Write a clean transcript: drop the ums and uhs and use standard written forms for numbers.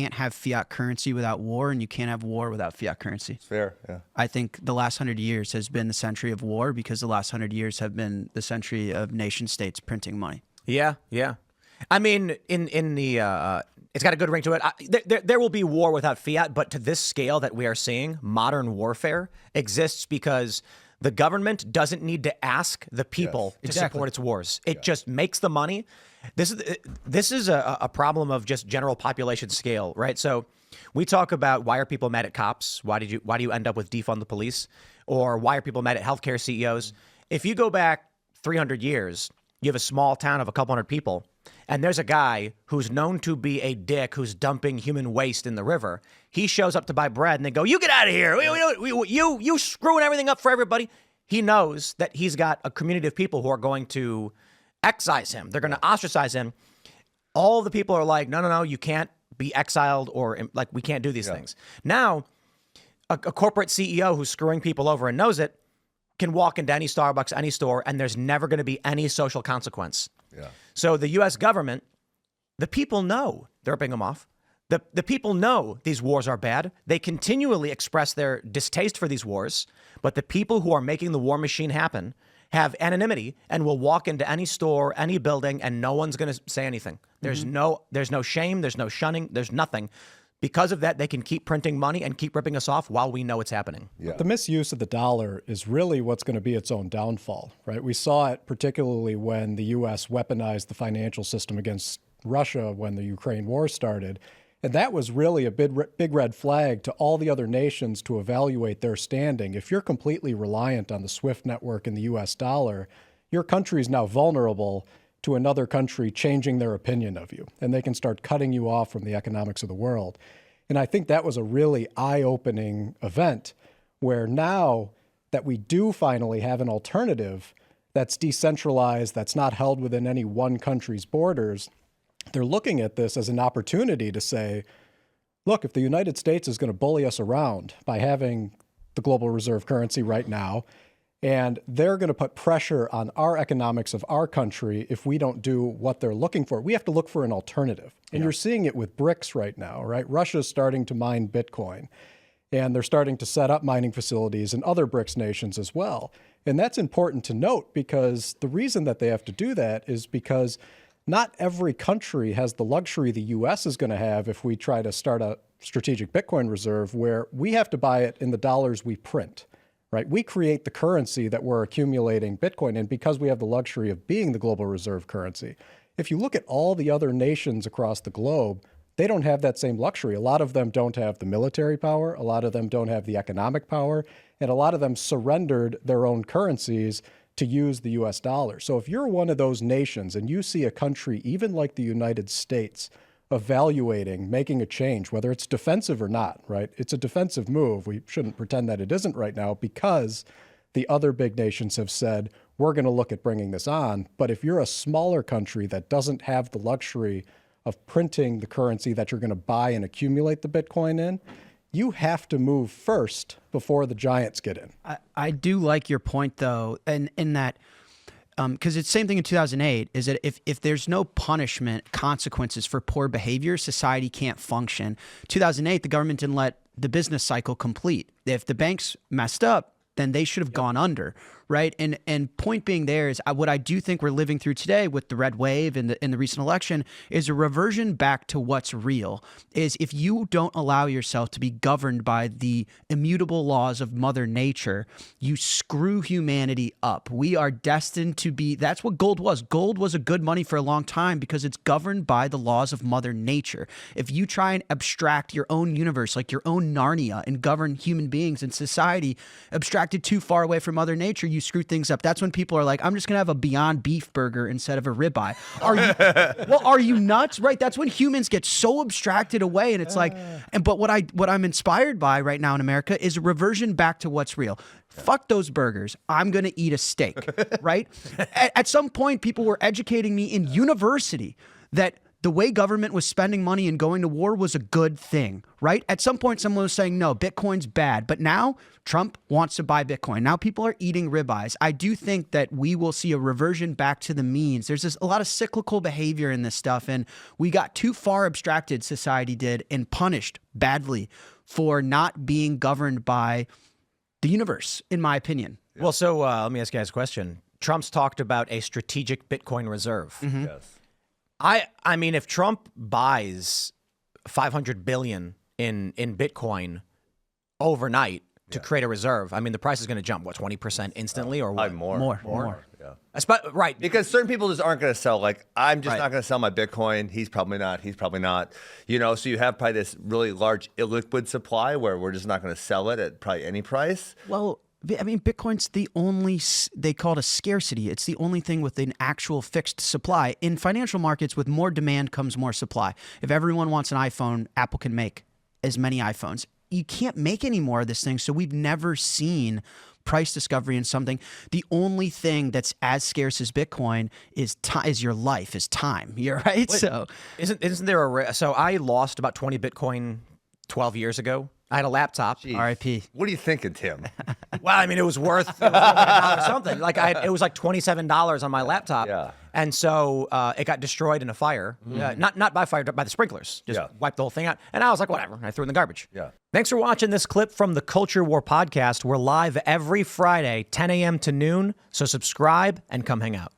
can't have fiat currency without war, and you can't have war without fiat currency. It's fair, yeah. I think the last 100 years has been the century of war because the last 100 years have been the century of nation states printing money. Yeah, yeah. I mean, in the it's got a good ring to it. There will be war without fiat, but to this scale that we are seeing, modern warfare exists because the government doesn't need to ask the people to support its wars. It just makes the money. This is a problem of just general population scale, right? So we talk about why are people mad at cops? Why do you end up with defund the police? Or why are people mad at healthcare CEOs? If you go back 300 years, you have a small town of a couple hundred people, and there's a guy who's known to be a dick who's dumping human waste in the river. He shows up to buy bread, and they go, "You get out of here! You screwing everything up for everybody." He knows that he's got a community of people who are going to excise him. They're going to ostracize him. All the people are like, no, you can't be exiled, or like, we can't do these things. Now, a corporate CEO who's screwing people over and knows it can walk into any Starbucks, any store, and there's never going to be any social consequence. Yeah. So the U.S. government, the people know they're ripping them off. The people know these wars are bad. They continually express their distaste for these wars, but the people who are making the war machine happen have anonymity and will walk into any store, any building, and no one's going to say anything. There's no shame, there's no shunning, there's nothing. Because of that, they can keep printing money and keep ripping us off while we know it's happening. Yeah. The misuse of the dollar is really what's going to be its own downfall, right? We saw it particularly when the U.S. weaponized the financial system against Russia when the Ukraine war started. And that was really a big red flag to all the other nations to evaluate their standing. If you're completely reliant on the SWIFT network and the U.S. dollar, your country is now vulnerable to another country changing their opinion of you, and they can start cutting you off from the economics of the world. And I think that was a really eye-opening event where now that we do finally have an alternative that's decentralized, that's not held within any one country's borders, they're looking at this as an opportunity to say, look, if the United States is going to bully us around by having the global reserve currency right now, and they're going to put pressure on our economics of our country if we don't do what they're looking for, we have to look for an alternative. And you're seeing it with BRICS right now, right? Russia's starting to mine Bitcoin, and they're starting to set up mining facilities in other BRICS nations as well. And that's important to note because the reason that they have to do that is because not every country has the luxury the U.S. is going to have if we try to start a strategic Bitcoin reserve where we have to buy it in the dollars we print, right? We create the currency that we're accumulating Bitcoin in because we have the luxury of being the global reserve currency. If you look at all the other nations across the globe, they don't have that same luxury. A lot of them don't have the military power. A lot of them don't have the economic power. And a lot of them surrendered their own currencies to use the U.S. dollar. So if you're one of those nations and you see a country, even like the United States, evaluating making a change, whether it's defensive or not, right? It's a defensive move. We shouldn't pretend that it isn't right now because the other big nations have said, we're going to look at bringing this on. But if you're a smaller country that doesn't have the luxury of printing the currency that you're going to buy and accumulate the Bitcoin in, you have to move first before the giants get in. I do like your point, though, in that, because it's the same thing in 2008, is that if there's no punishment, consequences for poor behavior, society can't function. 2008, the government didn't let the business cycle complete. If the banks messed up, then they should have gone under, right? And point being there is what I do think we're living through today with the red wave in the recent election is a reversion back to what's real. Is if you don't allow yourself to be governed by the immutable laws of Mother Nature, you screw humanity up. We are destined to be, that's what gold was. Gold was a good money for a long time because it's governed by the laws of Mother Nature. If you try and abstract your own universe, like your own Narnia, and govern human beings and society, abstracted too far away from Mother Nature, you screw things up. That's when people are like, I'm just going to have a Beyond Beef burger instead of a ribeye. Are you nuts? Right? That's when humans get so abstracted away. And it's like, but what I'm inspired by right now in America is a reversion back to what's real. Fuck those burgers. I'm going to eat a steak, right? At some point, people were educating me in university that the way government was spending money and going to war was a good thing, right? At some point, someone was saying, no, Bitcoin's bad. But now Trump wants to buy Bitcoin. Now people are eating ribeyes. I do think that we will see a reversion back to the means. There's a lot of cyclical behavior in this stuff. And we got too far abstracted, society did, and punished badly for not being governed by the universe, in my opinion. Well, so let me ask you guys a question. Trump's talked about a strategic Bitcoin reserve. Yes. I mean, if Trump buys 500 billion in Bitcoin overnight to create a reserve, I mean, the price is going to jump, what, 20% instantly or what? More. Yeah. Right. Because certain people just aren't going to sell. Like, I'm just Right. not going to sell my Bitcoin. He's probably not. He's probably not. You know, so you have probably this really large illiquid supply where we're just not going to sell it at probably any price. Well, I mean, Bitcoin's the only, they call it a scarcity. It's the only thing with an actual fixed supply. In financial markets, with more demand comes more supply. If everyone wants an iPhone, Apple can make as many iPhones. You can't make any more of this thing. So we've never seen price discovery in something. The only thing that's as scarce as Bitcoin is your life, is time. You're right. So Isn't there so I lost about 20 Bitcoin 12 years ago. I had a laptop. RIP. What are you thinking, Tim? Well, I mean, it was worth $1 something. Like it was like $27 on my laptop. Yeah. And so it got destroyed in a fire. Not by fire, but by the sprinklers. Just wiped the whole thing out. And I was like, whatever. I threw it in the garbage. Yeah. Thanks for watching this clip from the Culture War podcast. We're live every Friday, 10 a.m. to noon. So subscribe and come hang out.